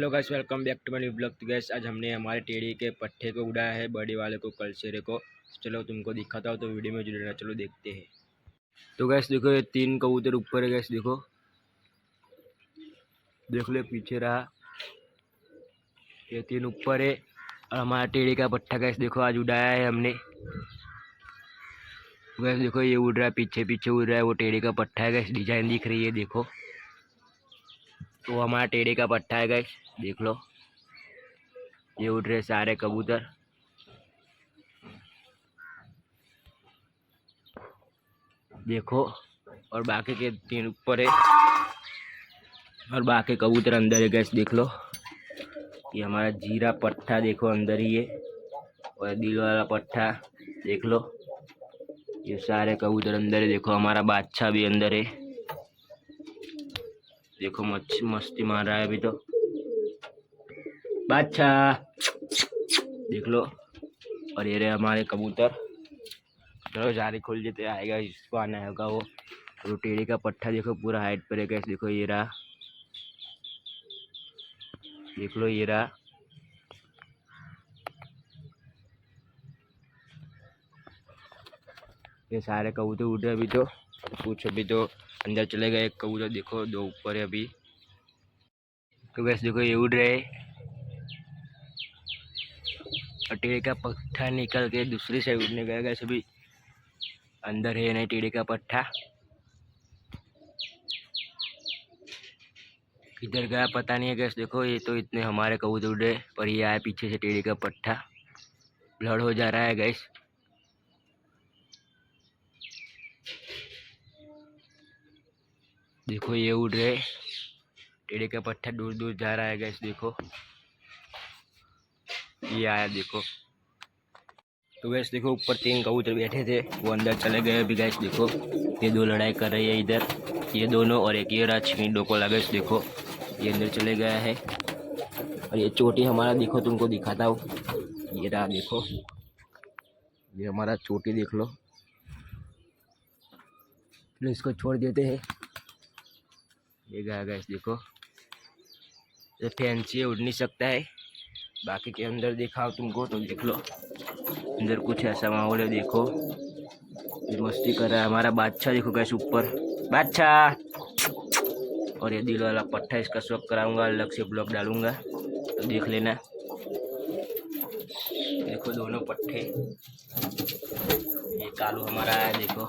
Hello guys, welcome back to my new blog. तो गाइस आज हमने हमारे टेढ़ी के पट्टे को उड़ाया है, बड़े वाले को, कलशेरे को। चलो तुमको दिखाता हूँ, तो वीडियो में जुड़े रहना। चलो देखते हैं। तो गाइस देखो, ये 3 कबूतर ऊपर है। गाइस देखो, देख लो पीछे रहा, ये 3 ऊपर है। और हमारा टेढ़ी का पट्टा गाइस देखो आज उड़ाया है हमने। गाइस देखो, ये उड़ रहा है, पीछे पीछे उड़ रहा है, वो टेढ़ी का पट्टा है। गाइस डिजाइन दिख रही है, देखो तो हमारा टेढ़ी का पट्टा है। गाइस देख लो, ये उड़ रहे सारे कबूतर। देखो, और बाकी के 3 ऊपर है और बाकी कबूतर अंदर है। गैस देख लो, ये हमारा जीरा पट्टा देखो अंदर ही है, और दिल वाला पट्टा देख लो, ये सारे कबूतर अंदर है। देखो हमारा बादशाह भी अंदर है, देखो मस्ती मार रहा है अभी तो बादशाह, देख लो। और ये रहे हमारे कबूतर। चलो जारी खोल देते, आएगा इसको आना होगा वो। तो टेढ़ी का पट्टा देखो पूरा हाइट पर है। कैसे देखो, ये रहा, देख लो ये रहा। ये सारे कबूतर उड़ रहे अभी तो, कुछ अभी तो अंदर चले गए। एक कबूतर देखो, 2 ऊपर है अभी। तो वैसे देखो, ये उड़ रहे, और टेढ़े का पट्टा निकल के दूसरी साइड उड़ने गया। गैस अभी अंदर है नहीं टेढ़े का पट्टा, किधर गया पता नहीं है। गैस देखो, ये तो इतने हमारे कबूतर उड़ रहे, पर ये आया पीछे से टेढ़े का पट्टा, ब्लड हो जा रहा है। गैस देखो, ये उड़ रहे, टेढ़े का पट्टा दूर दूर जा रहा है। गैस देखो, ये आया देखो। तो गैस देखो, ऊपर 3 कबूतर बैठे थे, वो अंदर चले गए अभी। गैस देखो, ये 2 लड़ाई कर रही है इधर, ये दोनों, और एक ये रहा छींडो को लगा। देखो ये अंदर चले गया है। और ये चोटी हमारा देखो, तुमको दिखाता हूँ, ये रहा देखो, ये हमारा चोटी देख लो। चलो इसको छोड़ देते हैं, ये गया। गैस देखो, ये फैंसी उड़ नहीं सकता है। बाकी के अंदर दिखाओ तुमको, तो देख लो अंदर कुछ ऐसा माहौल है। देखो ये मस्ती कर रहा है हमारा बादशाह। देखो कैसे ऊपर बादशाह, और ये दिल वाला पट्टा, इसका शौक कराऊंगा, अलग से ब्लॉग डालूंगा, तो देख लेना। देखो दोनों पट्टे, ये कालू हमारा है देखो।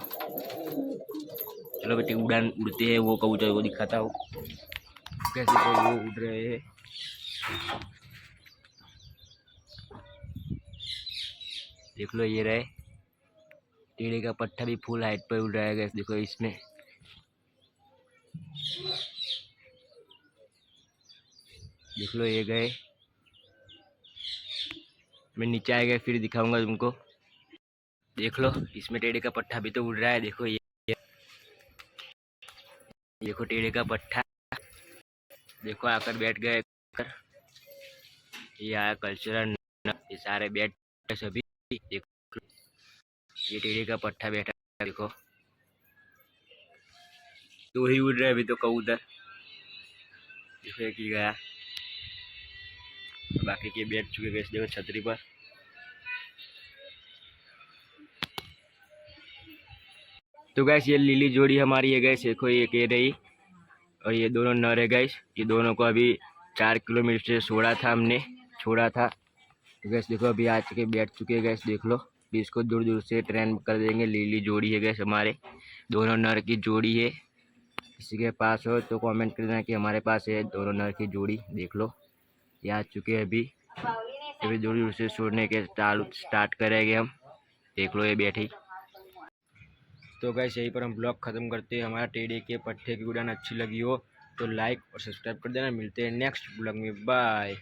चलो बेटे, उड़ान उड़ते हैं, वो कबूतर को दिखाता हूँ कैसे को वो उड़ रहे हैं। देख लो, ये रहे, टेढ़े का पट्टा भी फुल हाइट पर उड़ रहा है। गैस देखो इसमें, देख लो ये गए। मैं नीचे आ गया, फिर दिखाऊंगा तुमको। देख लो, इसमें टेढ़े का पट्टा भी तो उड़ रहा है। देखो ये देखो टेढ़े का पट्टा, देखो आकर बैठ गए। ये आया कल्चरल, ये सारे बैठ सभी। देखो ये टेढ़े का पट्टा बैठा, देखो 2 ही उड़ रहे अभी तो कबूतर, देखो एक ही गया, बाकी के बैठ चुके। गए देखो छतरी पर। तो गैस ये लीली जोड़ी हमारी है। गैस देखो, ये कह रही, और ये दोनों नर है। गैस ये दोनों को अभी 4 किलोमीटर से छोड़ा था। तो गैस देखो, अभी आ चुके, बैठ चुके। गैस देख लो, भी इसको दूर दूर से ट्रेन कर देंगे। लीली जोड़ी है गैस हमारे, दोनों नर की जोड़ी है। किसी के पास हो तो कमेंट कर देना कि हमारे पास है दोनों नर की जोड़ी। देख लो, ये आ चुके हैं अभी दूर दूर से छोड़ने के स्टार्ट करेंगे हम। देख लो ये बैठी। तो गैस यहीं पर हम ब्लॉग ख़त्म करते हैं। हमारा टेढ़े के पट्टे की उड़ान अच्छी लगी हो तो लाइक और सब्सक्राइब कर देना। मिलते हैं नेक्स्ट ब्लॉग में, बाय।